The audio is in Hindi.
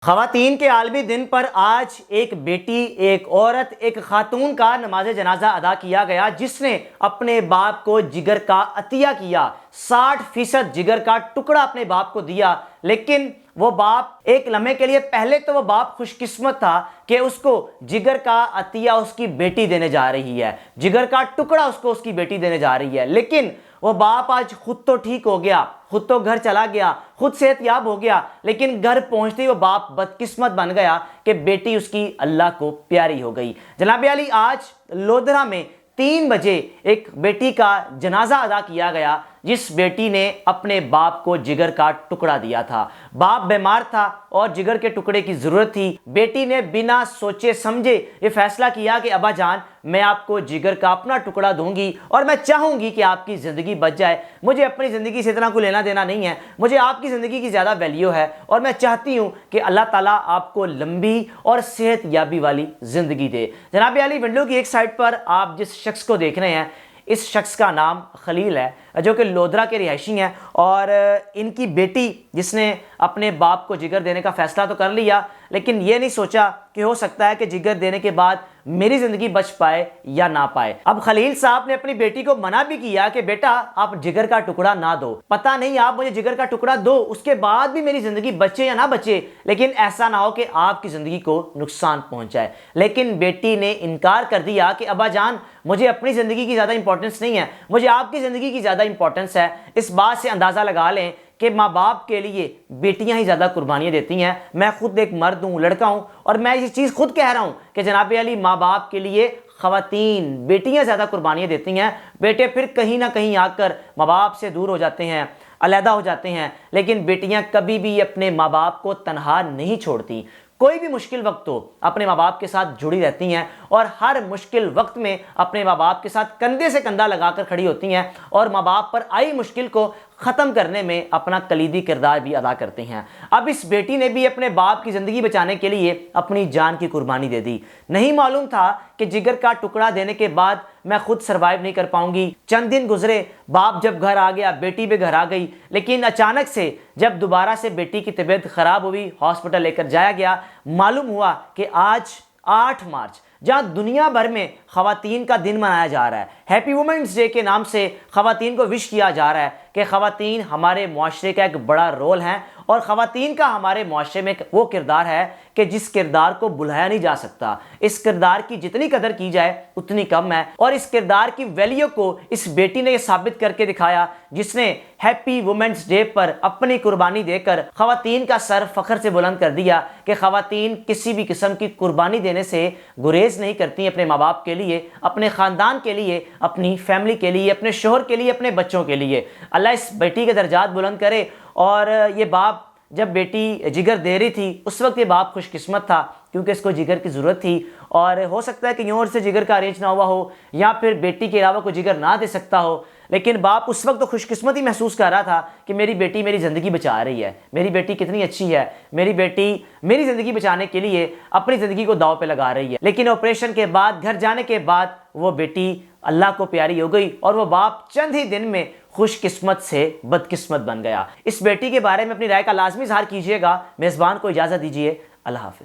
ख़वातीन के आलमी दिन पर आज एक बेटी, एक औरत, एक खातून का नमाज जनाजा अदा किया गया, जिसने अपने बाप को जिगर का अतिया किया। 60% जिगर का टुकड़ा अपने बाप को दिया। लेकिन वो बाप एक लम्हे के लिए, पहले तो वो बाप खुशकिस्मत था कि उसको जिगर का अतिया उसकी बेटी देने जा रही है, जिगर का टुकड़ा उसको उसकी बेटी देने जा रही है। लेकिन वो बाप आज खुद तो ठीक हो गया, खुद तो घर चला गया, खुद सेहतयाब हो गया, लेकिन घर पहुंचते ही वो बाप बदकिस्मत बन गया कि बेटी उसकी अल्लाह को प्यारी हो गई। जनाब अली, आज लोधरा में 3 बजे एक बेटी का जनाजा अदा किया गया, जिस बेटी ने अपने बाप को जिगर का टुकड़ा दिया था। बाप बीमार था और जिगर के टुकड़े की जरूरत थी। बेटी ने बिना सोचे समझे ये फैसला किया कि अब्बा जान, मैं आपको जिगर का अपना टुकड़ा दूंगी और मैं चाहूंगी कि आपकी ज़िंदगी बच जाए। मुझे अपनी ज़िंदगी से इतना कोई लेना देना नहीं है, मुझे आपकी ज़िंदगी की ज़्यादा वैल्यू है और मैं चाहती हूँ कि अल्लाह ताला आपको लंबी और सेहतयाबी वाली ज़िंदगी दे। जनाब अली, विंडो की एक साइड पर आप जिस शख्स को देख रहे हैं, इस शख्स का नाम खलील है, जो कि लोधरा के रिहायशी हैं। और इनकी बेटी, जिसने अपने बाप को जिगर देने का फैसला तो कर लिया, लेकिन ये नहीं सोचा कि हो सकता है कि जिगर देने के बाद मेरी ज़िंदगी बच पाए या ना पाए। अब खलील साहब ने अपनी बेटी को मना भी किया कि बेटा, आप जिगर का टुकड़ा ना दो, पता नहीं आप मुझे जिगर का टुकड़ा दो, उसके बाद भी मेरी ज़िंदगी बचे या ना बचे, लेकिन ऐसा ना हो कि आपकी ज़िंदगी को नुकसान पहुंच जाए। लेकिन बेटी ने इनकार कर दिया कि अब्बा जान, मुझे अपनी ज़िंदगी की ज़्यादा इंपॉर्टेंस नहीं है, मुझे आपकी ज़िंदगी की ज़्यादा इंपॉर्टेंस है। इस बात से अंदाज़ा लगा लें कि माँ बाप के लिए बेटियां ही ज़्यादा कुर्बानियाँ देती हैं। मैं खुद एक मर्द हूँ, लड़का हूँ, और मैं ये चीज़ खुद कह रहा हूँ कि जनाब अली, माँ बाप के लिए ख़वातीन, बेटियां ज़्यादा कुर्बानियाँ देती हैं। बेटे फिर कहीं ना कहीं आकर माँ बाप से दूर हो जाते हैं, अलहदा हो जाते हैं, लेकिन बेटियां कभी भी अपने माँ बाप को तनहा नहीं छोड़ती। कोई भी मुश्किल वक्त हो, अपने माँ बाप के साथ जुड़ी रहती हैं और हर मुश्किल वक्त में अपने माँ बाप के साथ कंधे से कंधा लगाकर खड़ी होती हैं और माँ बाप पर आई मुश्किल को ख़त्म करने में अपना कलीदी किरदार भी अदा करते हैं। अब इस बेटी ने भी अपने बाप की ज़िंदगी बचाने के लिए अपनी जान की कुर्बानी दे दी। नहीं मालूम था कि जिगर का टुकड़ा देने के बाद मैं खुद सरवाइव नहीं कर पाऊंगी। चंद दिन गुजरे, बाप जब घर आ गया, बेटी भी घर आ गई, लेकिन अचानक से जब दोबारा से बेटी की तबीयत ख़राब हुई, हॉस्पिटल लेकर जाया गया, मालूम हुआ कि आज 8 मार्च, जहाँ दुनिया भर में ख़वातीन का दिन मनाया जा रहा है, हैप्पी वुमेंस डे के नाम से ख़वातीन को विश किया जा रहा है कि ख़वातीन हमारे मुआशरे का एक बड़ा रोल है और ख़वातीन का हमारे मुआशरे में वो किरदार है कि जिस किरदार को बुलाया नहीं जा सकता। इस किरदार की जितनी कदर की जाए उतनी कम है, और इस किरदार की वैल्यू को इस बेटी ने ये साबित करके दिखाया, जिसने हैप्पी वुमेंस डे पर अपनी कुर्बानी देकर ख़वातीन का सर फ़ख्र से बुलंद कर दिया कि ख़वातीन किसी भी किस्म की कुर्बानी देने से गुरेज नहीं करती अपने माँ बाप के लिए, अपने ख़ानदान के लिए, अपनी फैमिली के लिए, अपने शोहर के लिए, अपने बच्चों के लिए। अल्लाह इस बेटी के दर्जात बुलंद करे। और ये बाप जब बेटी जिगर दे रही थी, उस वक्त ये बाप खुशकिस्मत था, क्योंकि इसको जिगर की ज़रूरत थी। और हो सकता है कि यूँ से जिगर का अरेंज ना हुआ हो, या फिर बेटी के अलावा कोई जिगर ना दे सकता हो, लेकिन बाप उस वक्त तो खुशकिस्मत ही महसूस कर रहा था कि मेरी बेटी मेरी ज़िंदगी बचा रही है, मेरी बेटी कितनी अच्छी है, मेरी बेटी मेरी ज़िंदगी बचाने के लिए अपनी ज़िंदगी को दाव पे लगा रही है। लेकिन ऑपरेशन के बाद, घर जाने के बाद, वो बेटी अल्लाह को प्यारी हो गई और वो बाप चंद ही दिन में खुशकिस्मत से बदकिस्मत बन गया। इस बेटी के बारे में अपनी राय का लाजमी इज़हार कीजिएगा। मेज़बान को इजाज़त दीजिए। अल्लाह हाफ़िज़।